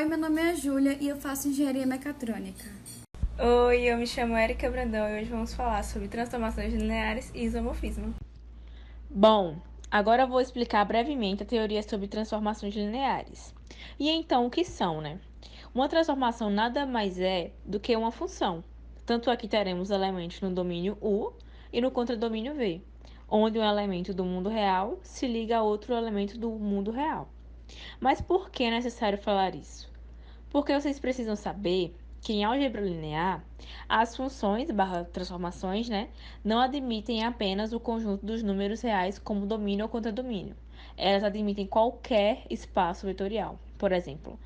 meu nome é Júlia e eu faço engenharia mecatrônica. Oi, eu me chamo Erika Brandão e hoje vamos falar sobre transformações lineares e isomorfismo. Bom, agora eu vou explicar brevemente a teoria sobre transformações lineares. E então, o que são, né? Uma transformação nada mais é do que uma função. Tanto é que teremos elementos no domínio U e no contradomínio V, onde um elemento do mundo real se liga a outro elemento do mundo real. Mas por que é necessário falar isso? Porque vocês precisam saber que em álgebra linear, as funções barra transformações, né, não admitem apenas o conjunto dos números reais como domínio ou contradomínio. Elas admitem qualquer espaço vetorial. Por exemplo,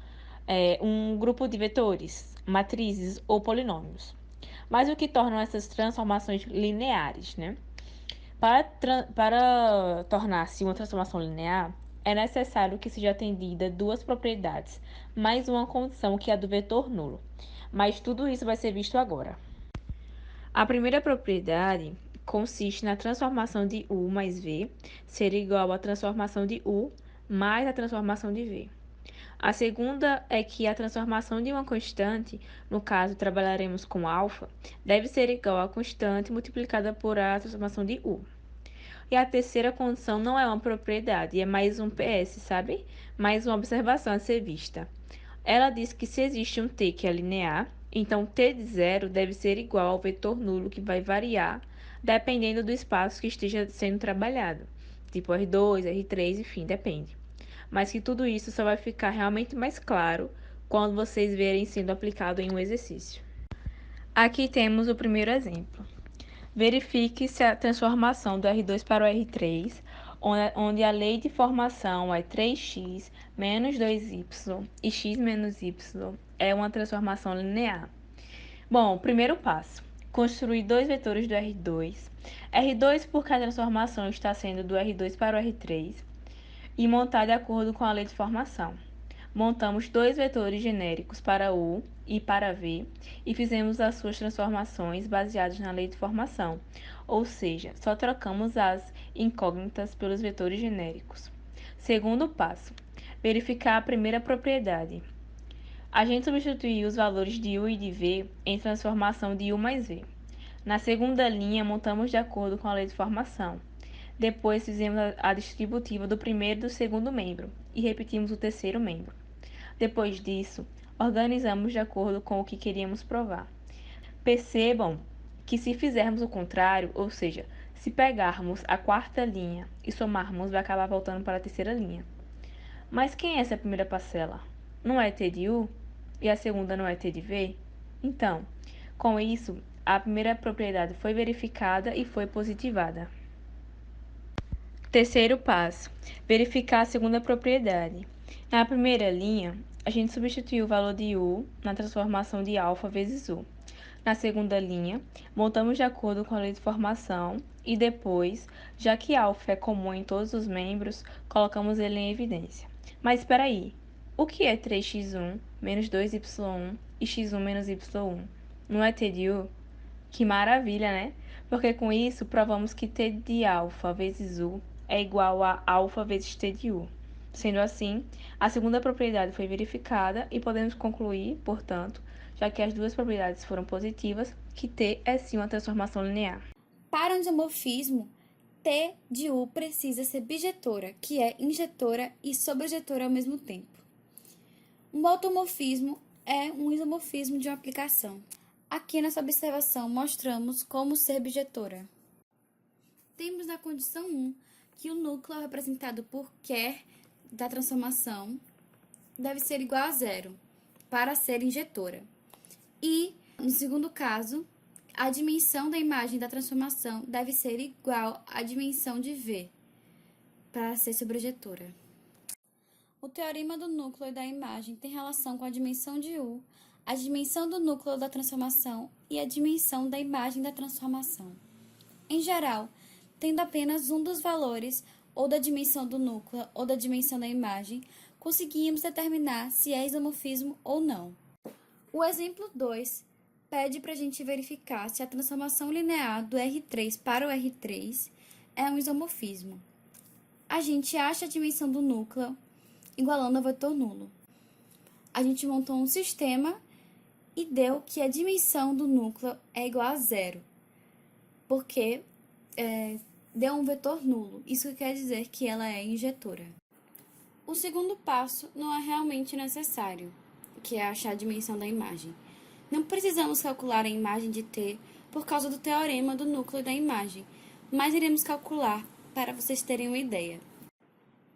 um grupo de vetores, matrizes ou polinômios. Mas o que tornam essas transformações lineares, né? Para tornar-se uma transformação linear, é necessário que seja atendida duas propriedades, mais uma condição que é a do vetor nulo. Mas tudo isso vai ser visto agora. A primeira propriedade consiste na transformação de U mais V ser igual à transformação de U mais a transformação de V. A segunda é que a transformação de uma constante, no caso trabalharemos com alfa, deve ser igual à constante multiplicada por a transformação de U. E a terceira condição não é uma propriedade, é mais um PS, sabe? Mais uma observação a ser vista. Ela diz que se existe um t que é linear, então t de zero deve ser igual ao vetor nulo que vai variar dependendo do espaço que esteja sendo trabalhado. Tipo R2, R3, enfim, depende. Mas que tudo isso só vai ficar realmente mais claro quando vocês verem sendo aplicado em um exercício. Aqui temos o primeiro exemplo. Verifique se a transformação do R2 para o R3, onde a lei de formação é 3x menos 2y e x menos y, é uma transformação linear. Bom, primeiro passo. Construir dois vetores do R2. R2 porque a transformação está sendo do R2 para o R3 e montar de acordo com a lei de formação. Montamos dois vetores genéricos para U e para V e fizemos as suas transformações baseadas na lei de formação, ou seja, só trocamos as incógnitas pelos vetores genéricos. Segundo passo, verificar a primeira propriedade. A gente substituiu os valores de U e de V em transformação de U mais V. Na segunda linha, montamos de acordo com a lei de formação. Depois fizemos a distributiva do primeiro e do segundo membro e repetimos o terceiro membro. Depois disso, organizamos de acordo com o que queríamos provar. Percebam que se fizermos o contrário, ou seja, se pegarmos a quarta linha e somarmos, vai acabar voltando para a terceira linha. Mas quem é essa primeira parcela? Não é t de u? E a segunda não é t de v? Então, com isso, a primeira propriedade foi verificada e foi positivada. Terceiro passo, verificar a segunda propriedade. Na primeira linha, a gente substituiu o valor de U na transformação de alfa vezes U. Na segunda linha, montamos de acordo com a lei de formação e depois, já que alfa é comum em todos os membros, colocamos ele em evidência. Mas espera aí, o que é 3x1 menos 2y1 e x1 menos y1? Não é t de U? Que maravilha, né? Porque com isso provamos que t de alfa vezes u é igual a alfa vezes t de u. Sendo assim, a segunda propriedade foi verificada e podemos concluir, portanto, já que as duas propriedades foram positivas, que t é sim uma transformação linear. Para um isomorfismo, T de U precisa ser bijetora, que é injetora e sobrejetora ao mesmo tempo. Um automorfismo é um isomorfismo de uma aplicação. Aqui nessa observação mostramos como ser bijetora. Temos na condição 1 que o núcleo representado por quer da transformação deve ser igual a zero para ser injetora. E, no segundo caso, a dimensão da imagem da transformação deve ser igual à dimensão de V para ser sobrejetora. O teorema do núcleo e da imagem tem relação com a dimensão de U, a dimensão do núcleo da transformação e a dimensão da imagem da transformação. Em geral, tendo apenas um dos valores, ou da dimensão do núcleo ou da dimensão da imagem, conseguimos determinar se é isomorfismo ou não. O exemplo 2 pede para a gente verificar se a transformação linear do R3 para o R3 é um isomorfismo. A gente acha a dimensão do núcleo igualando ao vetor nulo. a gente montou um sistema e deu que a dimensão do núcleo é igual a zero, porque deu um vetor nulo. Isso quer dizer que ela é injetora. O segundo passo não é realmente necessário, que é achar a dimensão da imagem. Não precisamos calcular a imagem de T por causa do teorema do núcleo da imagem, mas iremos calcular para vocês terem uma ideia.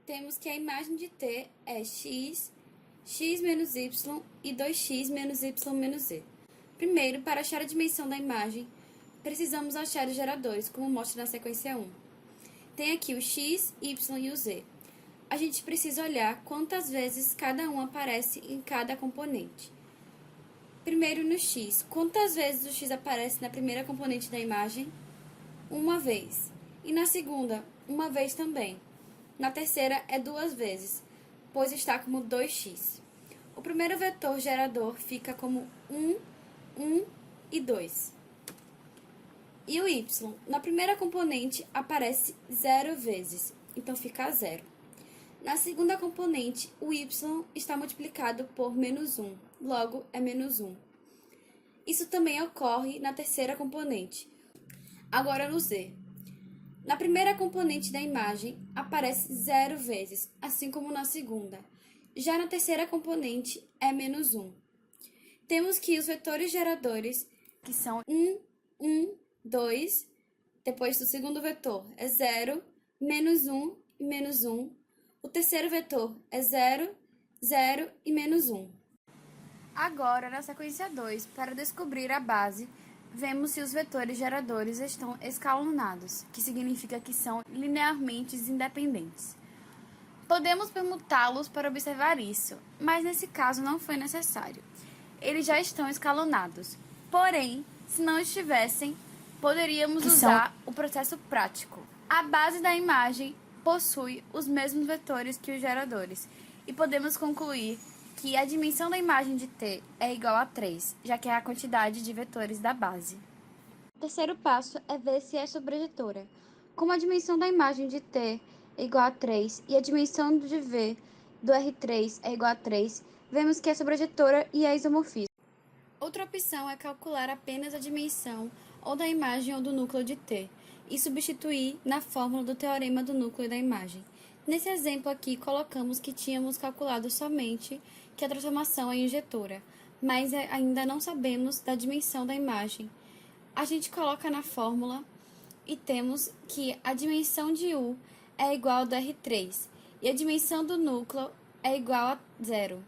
Temos que a imagem de T é x, x menos y e 2x menos y menos z. Primeiro, para achar a dimensão da imagem, precisamos achar os geradores, como mostra na sequência 1. Tem aqui o x, y e o z. A gente precisa olhar quantas vezes cada um aparece em cada componente. Primeiro no x. Quantas vezes o x aparece na primeira componente da imagem? Uma vez. E na segunda, uma vez também. Na terceira é 2 vezes, pois está como 2x. O primeiro vetor gerador fica como 1, 1 e 2. E o y, na primeira componente, aparece 0 vezes, então fica 0. Na segunda componente, o y está multiplicado por menos 1, logo é menos 1. Isso também ocorre na terceira componente. Agora no z. Na primeira componente da imagem, aparece 0 vezes, assim como na segunda. Já na terceira componente, é menos 1. Temos que os vetores geradores, que são 1, 1, 2, depois do segundo vetor é 0, menos 1 e menos 1. O terceiro vetor é 0, 0 e menos 1. Agora, na sequência 2, para descobrir a base, vemos se os vetores geradores estão escalonados, que significa que são linearmente independentes. Podemos permutá-los para observar isso, mas nesse caso não foi necessário. Eles já estão escalonados. Porém, se não estivessem, poderíamos usar o processo prático. A base da imagem possui os mesmos vetores que os geradores, e podemos concluir que a dimensão da imagem de T é igual a 3, já que é a quantidade de vetores da base. O terceiro passo é ver se é sobrejetora. Como a dimensão da imagem de T é igual a 3 e a dimensão de V do R3 é igual a 3, vemos que é sobrejetora e é isomorfismo. Outra opção é calcular apenas a dimensão ou da imagem ou do núcleo de T e substituir na fórmula do teorema do núcleo da imagem. Nesse exemplo aqui, colocamos que tínhamos calculado somente que a transformação é injetora, mas ainda não sabemos da dimensão da imagem. A gente coloca na fórmula e temos que a dimensão de U é igual ao do R3 e a dimensão do núcleo é igual a 0.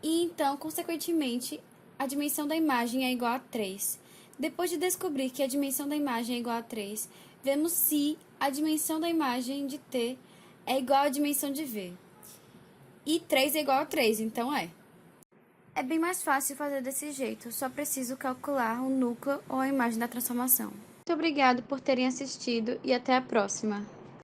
E então, consequentemente, a dimensão da imagem é igual a 3. Depois de descobrir que a dimensão da imagem é igual a 3, vemos se a dimensão da imagem de T é igual à dimensão de V. E 3 é igual a 3, então é. É bem mais fácil fazer desse jeito, só preciso calcular o núcleo ou a imagem da transformação. Muito obrigado por terem assistido e até a próxima!